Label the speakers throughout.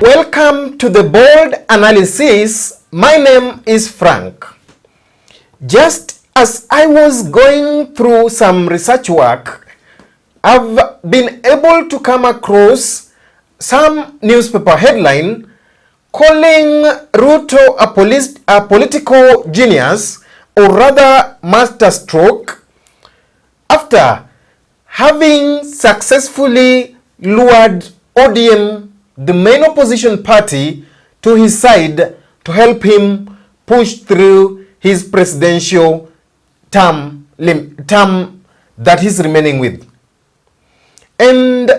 Speaker 1: Welcome to the bold analysis. My name is Frank. Just as I was going through some research work, I've been able to come across some newspaper headline calling Ruto a political genius, or rather masterstroke, after having successfully lured ODM, the main opposition party, to his side to help him push through his presidential term that he's remaining with. And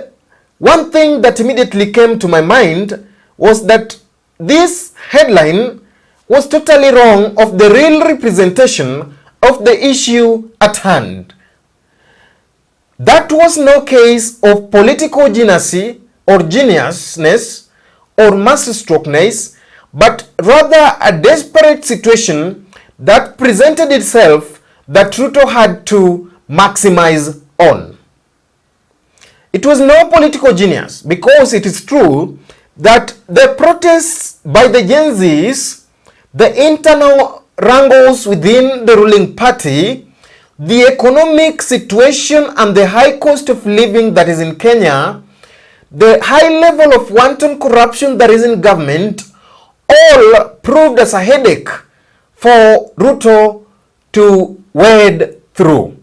Speaker 1: one thing that immediately came to my mind was that this headline was totally wrong of the real representation of the issue at hand. That was no case of political geniusness or masterstrokeness, but rather a desperate situation that presented itself that Ruto had to maximize on. It was no political genius, because it is true that the protests by the Gen Zs, the internal wrangles within the ruling party, the economic situation and the high cost of living that is in Kenya, the high level of wanton corruption that is in government, all proved as a headache for Ruto to wade through.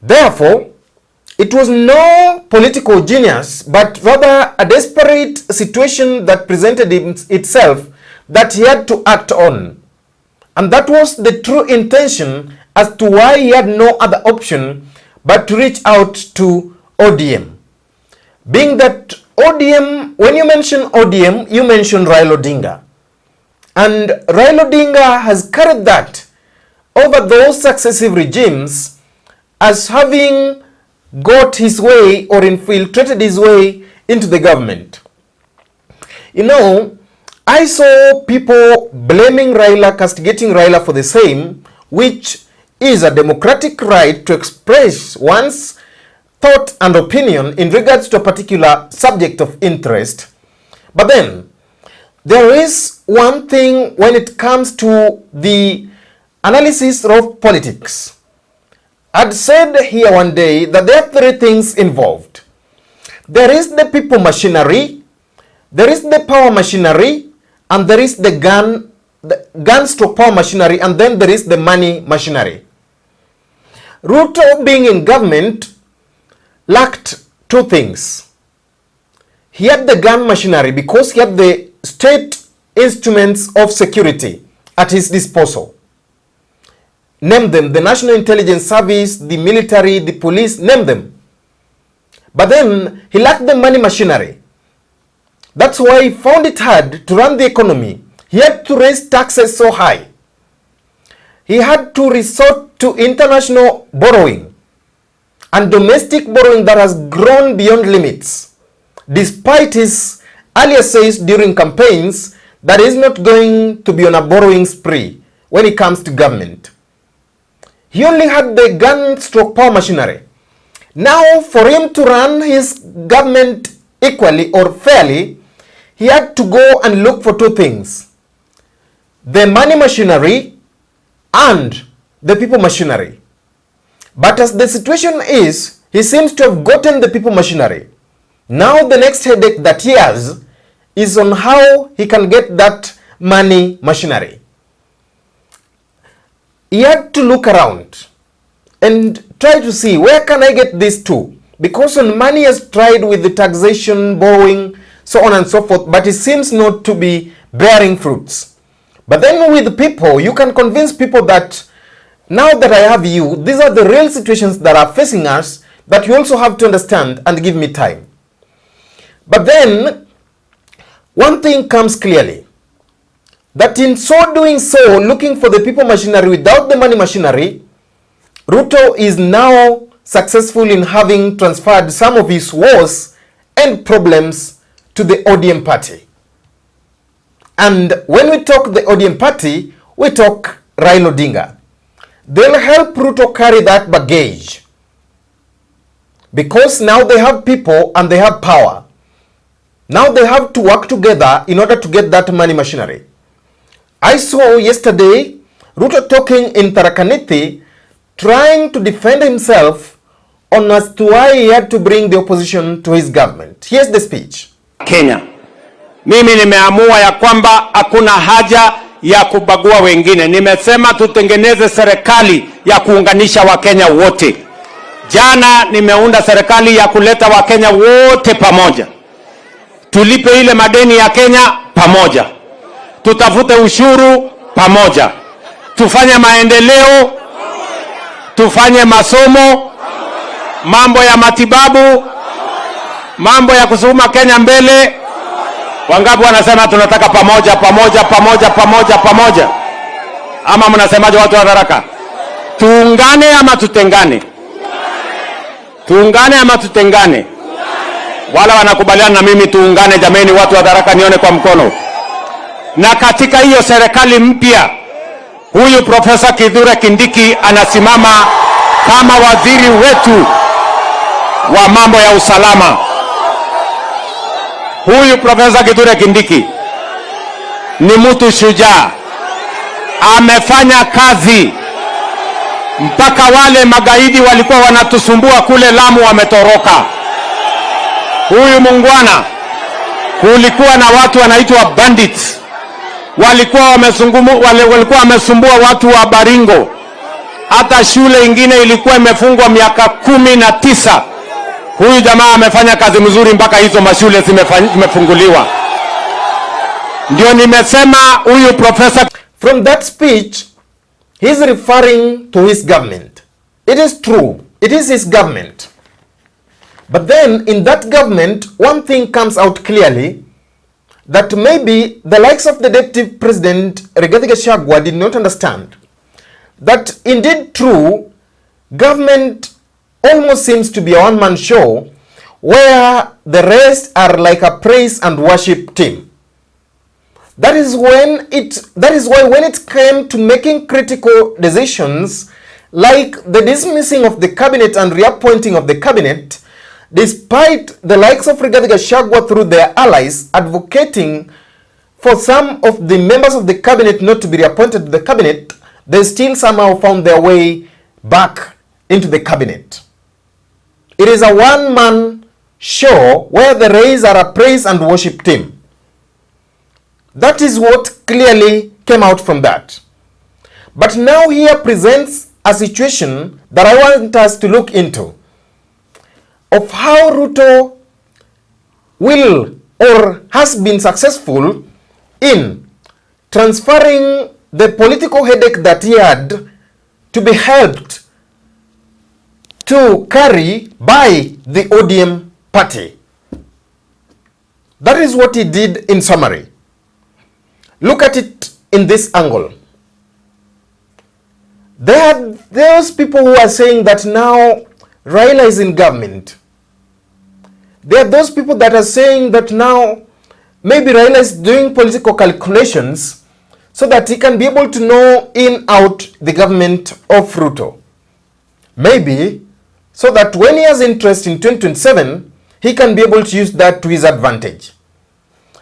Speaker 1: Therefore, it was no political genius, but rather a desperate situation that presented itself that he had to act on. And that was the true intention as to why he had no other option but to reach out to ODM. Being that ODM, when you mention ODM, you mention Raila Odinga. And Raila Odinga has carried that over those successive regimes as having got his way or infiltrated his way into the government. You know, I saw people blaming Raila, castigating Raila for the same, which is a democratic right to express one's thought and opinion in regards to a particular subject of interest. But then, there is one thing when it comes to the analysis of politics. I'd said here one day that there are three things involved. There is the people machinery, there is the power machinery, and there is the gun-stroke-power machinery, and then there is the money machinery. Ruto, being in government, lacked two things. He had the gun machinery because he had the state instruments of security at his disposal. Name them: the National Intelligence Service, the military, the police, name them. But then he lacked the money machinery. That's why he found it hard to run the economy. He had to raise taxes so high. He had to resort to international borrowing and domestic borrowing that has grown beyond limits, despite his earlier says during campaigns that he's not going to be on a borrowing spree when it comes to government. He only had the gun-stroke-power machinery. Now, for him to run his government equally or fairly, he had to go and look for two things: the money machinery and the people machinery. But as the situation is, he seems to have gotten the people machinery. Now the next headache that he has is on how he can get that money machinery. He had to look around and try to see, where can I get these two? Because on money he has tried with the taxation, borrowing, so on and so forth, but it seems not to be bearing fruits. But then with people, you can convince people that now that I have you, these are the real situations that are facing us, that you also have to understand and give me time. But then, one thing comes clearly, that in so doing so, looking for the people machinery without the money machinery, Ruto is now successful in having transferred some of his woes and problems to the ODM party. And when we talk the ODM party, we talk Raila Odinga. They'll help Ruto carry that baggage, because now they have people and they have power. Now they have to work together in order to get that money machinery. I saw yesterday Ruto talking in Tharaka Nithi, trying to defend himself on as to why he had to bring the opposition to his government. Here's the speech.
Speaker 2: Kenya, mimi nimeamua ya kwamba hakuna haja ya kubagua wengine. Nimesema tutengeneze serikali ya kuunganisha Wakenya wote. Jana nimeunda serikali ya kuleta Wakenya wote pamoja. Tulipe ile madeni ya Kenya pamoja. Tutafute ushuru pamoja. Tufanye maendeleo, tufanye masomo, mambo ya matibabu, mambo ya kusukuma Kenya mbele. Wangapi wanasema tunataka pamoja pamoja pamoja pamoja pamoja? Ama mnasemaje watu wa Tharaka? Tuungane ama tutengane? Tuungane ama tutengane? Wala wanakubaliana na mimi tuungane? Jameni, watu wa Tharaka nione kwa mkono. Na katika hiyo serikali mpya, huyu Profesa Kithure Kindiki anasimama kama waziri wetu wa mambo ya usalama. Huyu Profesa Kithure Kindiki ni mtu shujaa. Amefanya kazi mpaka wale magaidi walikuwa wanatusumbua kule Lamu wametoroka. Huyu mungwana, kulikuwa na watu wanaitwa bandits. Walikuwa wamesumbua watu wa Baringo. Hata shule ingine ilikuwa imefungwa miaka 19. Huyu jamaa amefanya kazi mzuri mpaka hizo mashule zimefunguliwa. Ndio nimesema huyu professor.
Speaker 1: From that speech, he is referring to his government. It is true, it is his government. But then in that government, one thing comes out clearly, that maybe the likes of the Deputy President Rigathi Gachagua did not understand that indeed true, government almost seems to be a one-man show where the rest are like a praise and worship team. That is why when it came to making critical decisions like the dismissing of the cabinet and reappointing of the cabinet, despite the likes of Rigathi Gachagua through their allies advocating for some of the members of the cabinet not to be reappointed to the cabinet, they still somehow found their way back into the cabinet. It is a one-man show where the rays are a praise and worship team. That is what clearly came out from that. But now here presents a situation that I want us to look into, of how Ruto will or has been successful in transferring the political headache that he had to be helped to carry by the ODM party. That is what he did in summary. Look at it in this angle. There are those people who are saying that now Raila is in government. There are those people that are saying that now maybe Raila is doing political calculations so that he can be able to know in out the government of Ruto. Maybe so that when he has interest in 2027, he can be able to use that to his advantage.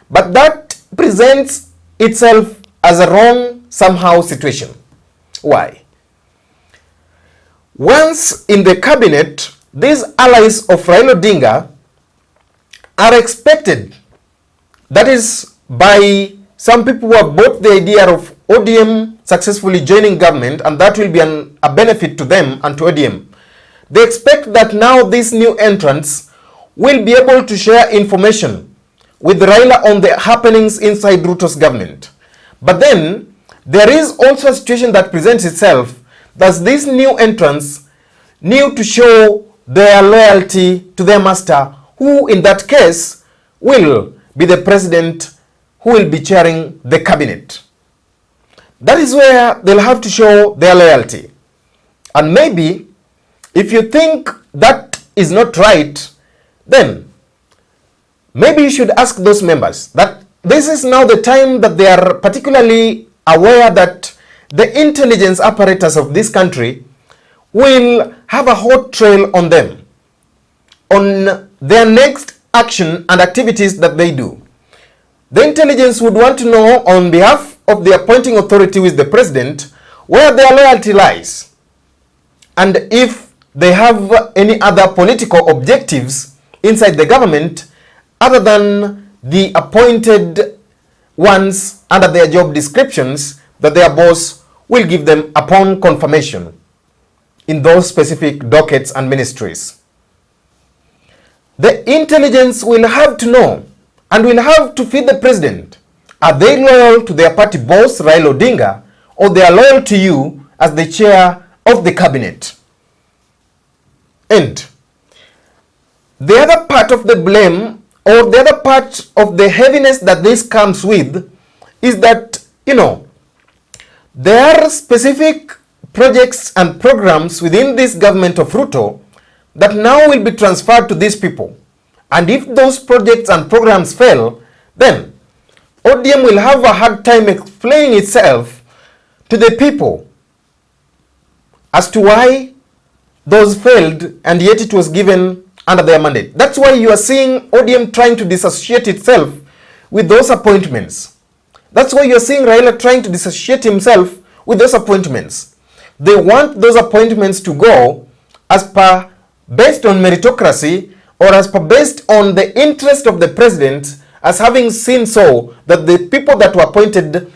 Speaker 1: But that presents itself as a wrong somehow situation. Why? Once in the cabinet, these allies of Raila Odinga are expected, that is by some people who have bought the idea of ODM successfully joining government, and that will be a benefit to them and to ODM. They expect that now these new entrants will be able to share information with Raila on the happenings inside Ruto's government. But then there is also a situation that presents itself that these new entrants need to show their loyalty to their master, who in that case will be the president who will be chairing the cabinet. That is where they'll have to show their loyalty. And maybe if you think that is not right, then maybe you should ask those members that this is now the time that they are particularly aware that the intelligence apparatus of this country will have a hot trail on them, on their next action and activities that they do. The intelligence would want to know on behalf of the appointing authority, who is the president, where their loyalty lies, and if they have any other political objectives inside the government other than the appointed ones under their job descriptions that their boss will give them upon confirmation in those specific dockets and ministries. The intelligence will have to know and will have to feed the president. Are they loyal to their party boss, Raila Odinga, or they are loyal to you as the chair of the cabinet? And the other part of the blame, or the other part of the heaviness that this comes with, is that, there are specific projects and programs within this government of Ruto that now will be transferred to these people. And if those projects and programs fail, then ODM will have a hard time explaining itself to the people as to why those failed and yet it was given under their mandate. That's why you are seeing ODM trying to disassociate itself with those appointments. That's why you are seeing Raila trying to disassociate himself with those appointments. They want those appointments to go as per based on meritocracy, or as per based on the interest of the president, as having seen so that the people that were appointed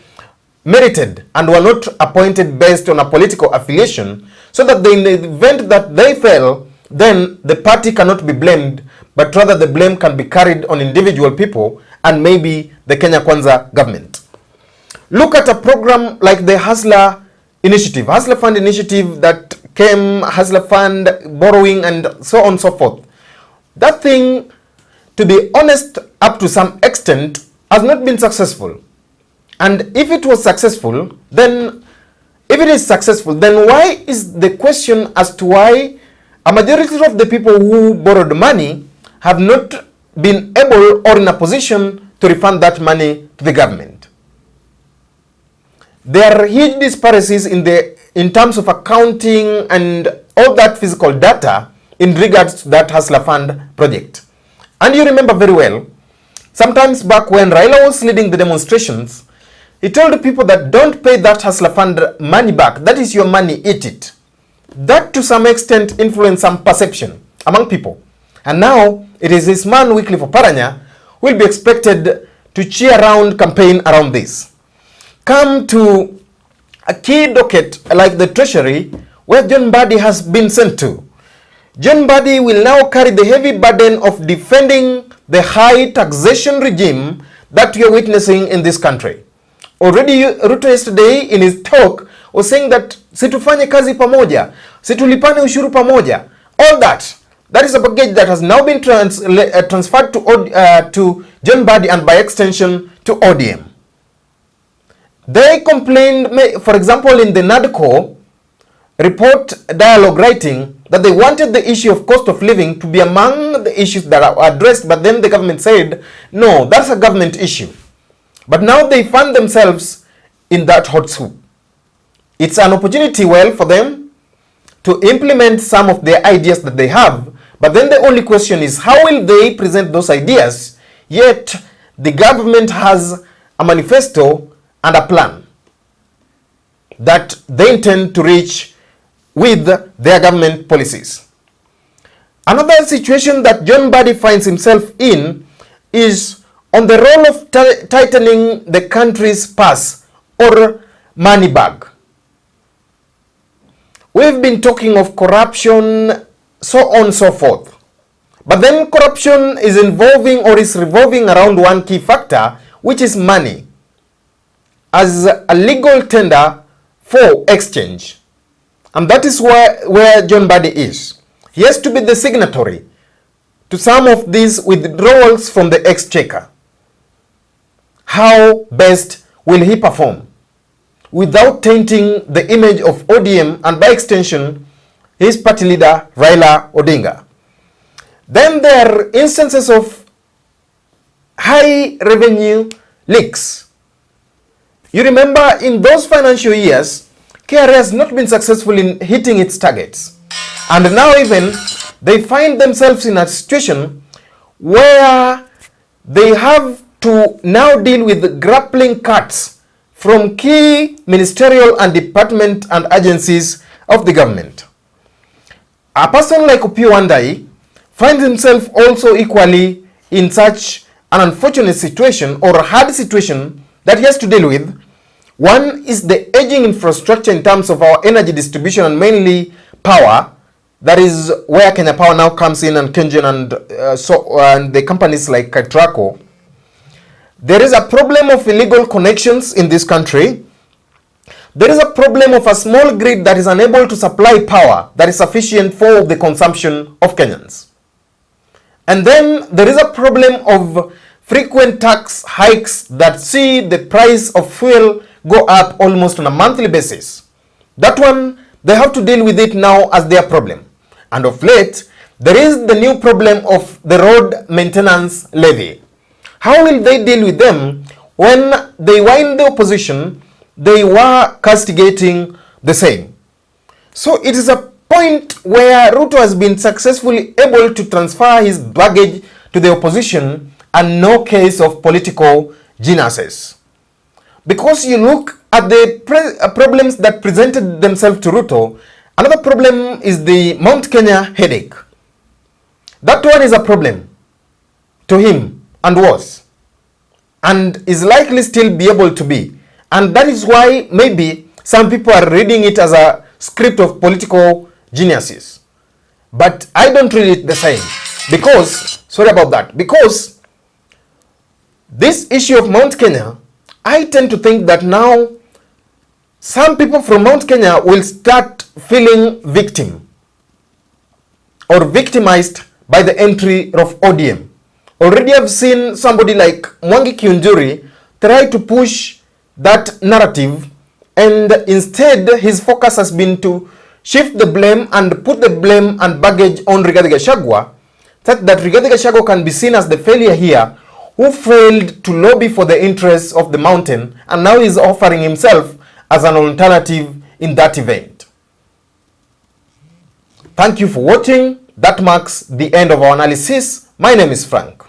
Speaker 1: merited and were not appointed based on a political affiliation, so that in the event that they fail, then the party cannot be blamed, but rather the blame can be carried on individual people and maybe the Kenya Kwanza government. Look at a program like the Hustler Initiative, Hustler Fund Initiative that came, Hustler Fund, borrowing and so on and so forth. That thing, to be honest, up to some extent, has not been successful. And if it was successful, then, if it is successful, then why is the question as to why a majority of the people who borrowed money have not been able or in a position to refund that money to the government? There are huge disparities in terms of accounting and all that physical data in regards to that Hustler Fund project. And you remember very well, sometimes back when Raila was leading the demonstrations, he told people that don't pay that Hustler Fund money back. That is your money, eat it. That to some extent influenced some perception among people. And now it is this man, Wycliffe Oparanya, who will be expected to cheer around, campaign around this. Come to a key docket like the Treasury, where John Mbadi has been sent to. John Mbadi will now carry the heavy burden of defending the high taxation regime that we are witnessing in this country. Already Ruto yesterday in his talk was saying that situfanye kazi pamoja, situlipane ushuru pamoja. All that is a package that has now been transferred to John Mbadi and by extension to ODM. They complained, for example, in the NADCO report dialogue writing, that they wanted the issue of cost of living to be among the issues that are addressed, but then the government said, no, that's a government issue. But now they find themselves in that hot soup. It's an opportunity, well, for them to implement some of the ideas that they have, but then the only question is, how will they present those ideas, yet the government has a manifesto and a plan that they intend to reach with their government policies. Another situation that John Mbadi finds himself in is on the role of tightening the country's purse or money bag. We've been talking of corruption, so on and so forth. But then corruption is involving or is revolving around one key factor, which is money, as a legal tender for exchange. And that is where John Mbadi is. He has to be the signatory to some of these withdrawals from the exchequer. How best will he perform without tainting the image of ODM and by extension his party leader Raila Odinga? Then there are instances of high revenue leaks. You remember in those financial years, KRA has not been successful in hitting its targets. And now even they find themselves in a situation where they have to now deal with grappling cuts from key ministerial and department and agencies of the government. A person like Opiyo Wandayi finds himself also equally in such an unfortunate situation or a hard situation that he has to deal with. One is the aging infrastructure in terms of our energy distribution and mainly power. That is where Kenya Power now comes in, and Kenyan and the companies like Traco. There is a problem of illegal connections in this country. There is a problem of a small grid that is unable to supply power that is sufficient for the consumption of Kenyans. And then there is a problem of frequent tax hikes that see the price of fuel go up almost on a monthly basis. That one, they have to deal with it now as their problem. And of late, there is the new problem of the road maintenance levy. How will they deal with them when they were in the opposition, they were castigating the same? So it is a point where Ruto has been successfully able to transfer his baggage to the opposition and no case of political geniuses. Because you look at the problems that presented themselves to Ruto, another problem is the Mount Kenya headache. That one is a problem to him and was, and is likely still be able to be. And that is why maybe some people are reading it as a script of political geniuses. But I don't read it the same. Because, sorry about that, because this issue of Mount Kenya, I tend to think that now some people from Mount Kenya will start feeling victim or victimized by the entry of ODM. Already I've seen somebody like Mwangi Kiunjuri try to push that narrative, and instead his focus has been to shift the blame and put the blame and baggage on Rigathi Gachagua, such that Rigathi Gachagua can be seen as the failure here, who failed to lobby for the interests of the mountain and now is offering himself as an alternative in that event. Thank you for watching. That marks the end of our analysis. My name is Frank.